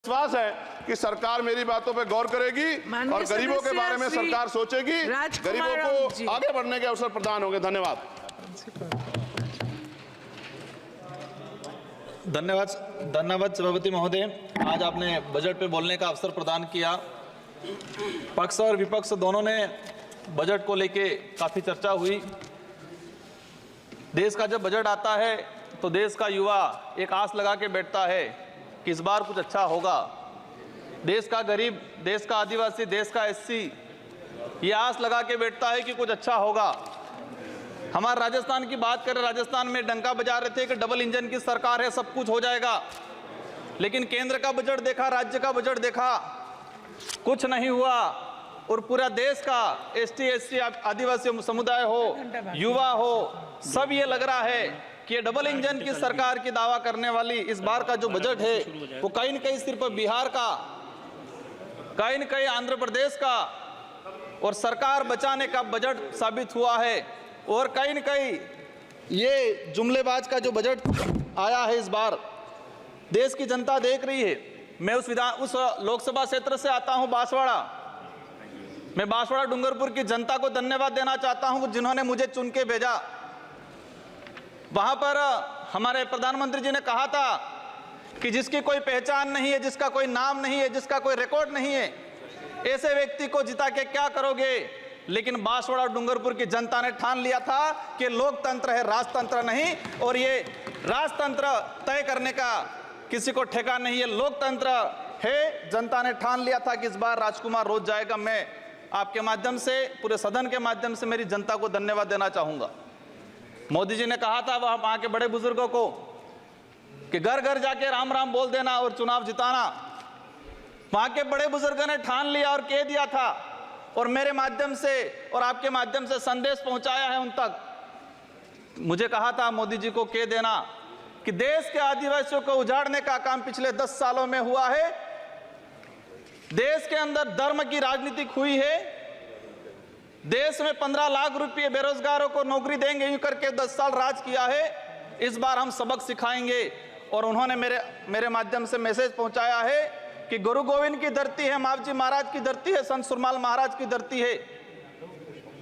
विश्वास है कि सरकार मेरी बातों पे गौर करेगी और गरीबों के बारे में सरकार सोचेगी, गरीबों को आगे बढ़ने के अवसर प्रदान होंगे। धन्यवाद। धन्यवाद सभापति महोदय, आज आपने बजट पे बोलने का अवसर प्रदान किया। पक्ष और विपक्ष दोनों ने बजट को लेके काफी चर्चा हुई। देश का जब बजट आता है तो देश का युवा एक आस लगा के बैठता है कि इस बार कुछ अच्छा होगा। देश का गरीब, देश का आदिवासी, देश का एससी ये आस लगा के बैठता है कि कुछ अच्छा होगा। हमारे राजस्थान की बात करें, राजस्थान में डंका बजा रहे थे कि डबल इंजन की सरकार है, सब कुछ हो जाएगा। लेकिन केंद्र का बजट देखा, राज्य का बजट देखा, कुछ नहीं हुआ। और पूरा देश का एसटी, एससी, आदिवासी समुदाय हो, युवा हो, सब ये लग रहा है कि ये डबल इंजन की सरकार की दावा करने वाली इस बार का जो बजट है वो कहीं न कहीं सिर्फ बिहार का, कहीं न कहीं आंध्र प्रदेश का और सरकार बचाने का बजट साबित हुआ है। और कहीं न कहीं ये जुमलेबाज का जो बजट आया है इस बार, देश की जनता देख रही है। मैं उस लोकसभा क्षेत्र से आता हूं, बांसवाड़ा। मैं बांसवाड़ा डूंगरपुर की जनता को धन्यवाद देना चाहता हूं जिन्होंने मुझे चुन के भेजा। वहां पर हमारे प्रधानमंत्री जी ने कहा था कि जिसकी कोई पहचान नहीं है, जिसका कोई नाम नहीं है, जिसका कोई रिकॉर्ड नहीं है, ऐसे व्यक्ति को जिता के क्या करोगे। लेकिन बांसवाड़ा डूंगरपुर की जनता ने ठान लिया था कि लोकतंत्र है, राजतंत्र नहीं। और ये राजतंत्र तय करने का किसी को ठेका नहीं है, लोकतंत्र है। जनता ने ठान लिया था कि इस बार राजकुमार रोज जाएगा। मैं आपके माध्यम से, पूरे सदन के माध्यम से मेरी जनता को धन्यवाद देना चाहूंगा। मोदी जी ने कहा था वहां के बड़े बुजुर्गों को कि घर घर जाके राम राम बोल देना और चुनाव जिताना। वहां के बड़े बुजुर्गों ने ठान लिया और कह दिया था, और मेरे माध्यम से और आपके माध्यम से संदेश पहुंचाया है उन तक। मुझे कहा था मोदी जी को कह देना कि देश के आदिवासियों को उजाड़ने का काम पिछले 10 सालों में हुआ है। देश के अंदर धर्म की राजनीति हुई है। देश में 15 लाख रुपए बेरोजगारों को नौकरी देंगे यूं करके 10 साल राज किया है। इस बार हम सबक सिखाएंगे। और उन्होंने मेरे माध्यम से मैसेज पहुंचाया है कि गुरु गोविंद की धरती है, मावजी महाराज की धरती है, संत सुरमाल महाराज की धरती है।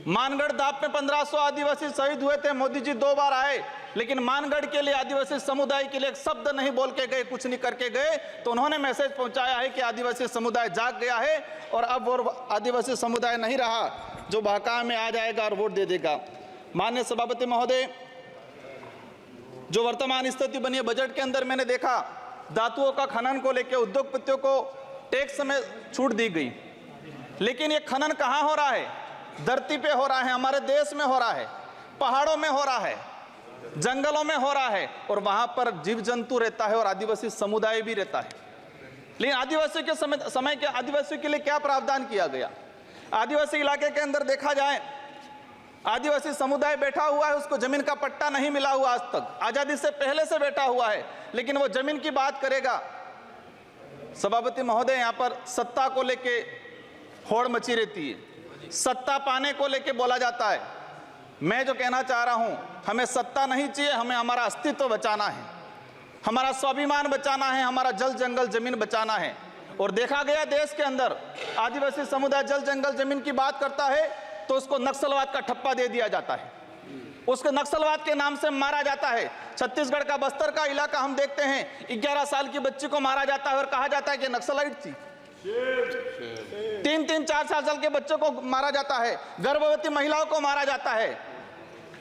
मानगढ़ धाप में 1500 आदिवासी शहीद हुए थे। मोदी जी 2 बार आए, लेकिन मानगढ़ के लिए, आदिवासी समुदाय के लिए एक शब्द नहीं बोल के गए, कुछ नहीं करके गए। तो उन्होंने मैसेज पहुंचाया है कि आदिवासी समुदाय जाग गया है और अब वो आदिवासी समुदाय नहीं रहा जो बहका में आ जाएगा और वोट दे देगा। माननीय सभापति महोदय, जो वर्तमान स्थिति बनी है बजट के अंदर, मैंने देखा धातुओं का खनन को लेकर उद्योगपतियों को टैक्स में छूट दी गई। लेकिन ये खनन कहाँ हो रहा है? धरती पे हो रहा है, हमारे देश में हो रहा है, पहाड़ों में हो रहा है, जंगलों में हो रहा है। और वहां पर जीव जंतु रहता है और आदिवासी समुदाय भी रहता है। लेकिन आदिवासियों के समय के आदिवासियों के लिए क्या प्रावधान किया गया? आदिवासी इलाके के अंदर देखा जाए, आदिवासी समुदाय बैठा हुआ है, उसको जमीन का पट्टा नहीं मिला हुआ आज तक, आजादी से पहले से बैठा हुआ है, लेकिन वो जमीन की बात करेगा। सभापति महोदय, यहाँ पर सत्ता को लेके होड़ मची रहती है, सत्ता पाने को लेके बोला जाता है। मैं जो कहना चाह रहा हूं, हमें सत्ता नहीं चाहिए, हमें हमारा अस्तित्व बचाना है, हमारा स्वाभिमान बचाना है, हमारा जल जंगल जमीन बचाना है। और देखा गया देश के अंदर आदिवासी समुदाय जल जंगल जमीन की बात करता है तो उसको नक्सलवाद का ठप्पा दे दिया जाता है, उसको नक्सलवाद के नाम से मारा जाता है। छत्तीसगढ़ का बस्तर का इलाका हम देखते हैं, 11 साल की बच्ची को मारा जाता है और कहा जाता है कि नक्सलाइट थी। 3-3, 4-4 साल के बच्चों को मारा जाता है, गर्भवती महिलाओं को मारा जाता है।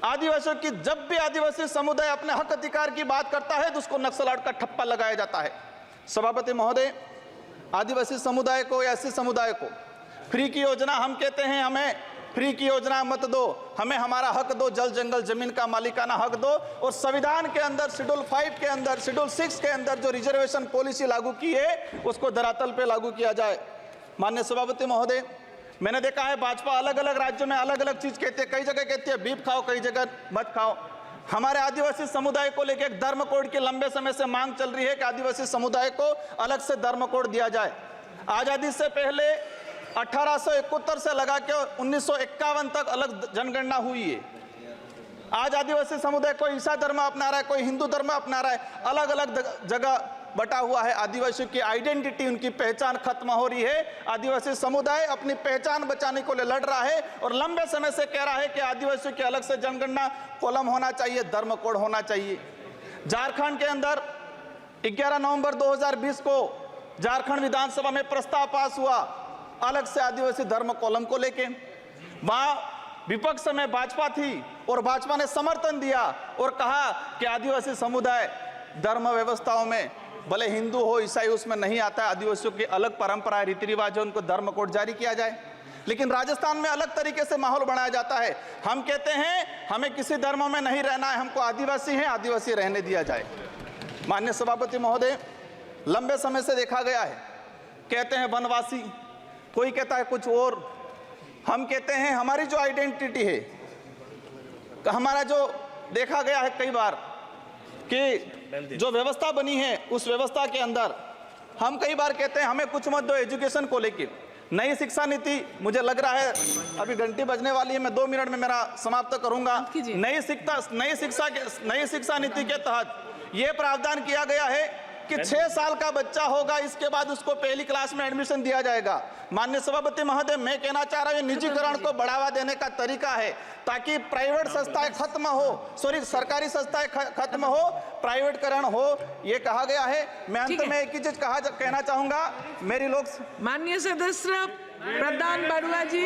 आदिवासियों की, जब भी आदिवासी समुदाय अपने हक अधिकार की बात करता है तो उसको नक्सलवाद का ठप्पा लगाया जाता है। सभापति महोदय, आदिवासी समुदाय को या एससी समुदाय को फ्री की योजना, हम कहते हैं हमें फ्री की योजना मत दो, हमें हमारा हक दो, जल जंगल जमीन का मालिकाना हक दो। और संविधान के अंदर शेड्यूल 5 के अंदर, शेड्यूल 6 के अंदर जो रिजर्वेशन पॉलिसी लागू की है उसको धरातल पे लागू किया जाए। माननीय सभापति महोदय, मैंने देखा है भाजपा अलग अलग राज्यों में अलग अलग चीज कहती है। कई जगह कहती है बीफ खाओ, कई जगह मत खाओ। हमारे आदिवासी समुदाय को लेकर एक धर्म कोड की लंबे समय से मांग चल रही है कि आदिवासी समुदाय को अलग से धर्म कोड दिया जाए। आजादी से पहले 1871 से लगा के 1951 तक अलग जनगणना हुई है। आज आदिवासी समुदाय कोई ईसाई धर्म अपना रहा है, कोई हिंदू धर्म अपना रहा है, अलग अलग जगह बटा हुआ है। आदिवासियों की आइडेंटिटी, उनकी पहचान खत्म हो रही है। आदिवासी समुदाय अपनी पहचान बचाने को लड़ रहा है और लंबे समय से कह रहा है कि आदिवासियों की अलग से जनगणना कॉलम होना चाहिए, धर्म कोड होना चाहिए। झारखंड के अंदर 11 नवंबर 2020 को झारखंड विधानसभा में प्रस्ताव पास हुआ अलग से आदिवासी धर्म कॉलम को लेके। वहां विपक्ष में भाजपा थी और भाजपा ने समर्थन दिया और कहा कि आदिवासी समुदाय धर्म व्यवस्थाओं में भले हिंदू हो ईसाई उसमें नहीं आता है, आदिवासियों की अलग परंपरा रीति रिवाज है, उनको धर्म कोड जारी किया जाए। लेकिन राजस्थान में अलग तरीके से माहौल बनाया जाता है। हम कहते हैं हमें किसी धर्म में नहीं रहना है, हमको आदिवासी है, आदिवासी रहने दिया जाए। माननीय सभापति महोदय, लंबे समय से देखा गया है, कहते हैं वनवासी, कोई कहता है कुछ और। हम कहते हैं हमारी जो आइडेंटिटी है, हमारा जो देखा गया है कई बार कि जो व्यवस्था बनी है उस व्यवस्था के अंदर हम कई बार कहते हैं हमें कुछ मत दो एजुकेशन को लेकर। नई शिक्षा नीति, मुझे लग रहा है अभी घंटी बजने वाली है, मैं 2 मिनट में मेरा समाप्त करूंगा। नई शिक्षा नीति के तहत यह प्रावधान किया गया है कि 6 साल का बच्चा होगा, इसके बाद उसको पहली क्लास में एडमिशन दिया जाएगा। माननीय सभापति महोदय, मैं कहना चाह रहा हूं निजीकरण को बढ़ावा देने का तरीका है ताकि प्राइवेट संस्थाएं खत्म हो, सरकारी संस्थाएं खत्म हो, प्राइवेटकरण हो, ये कहा गया है। मैं अंत में एक ही चीज कहना चाहूंगा, मेरी लोग माननीय सदस्य प्रधान बरुआ जी।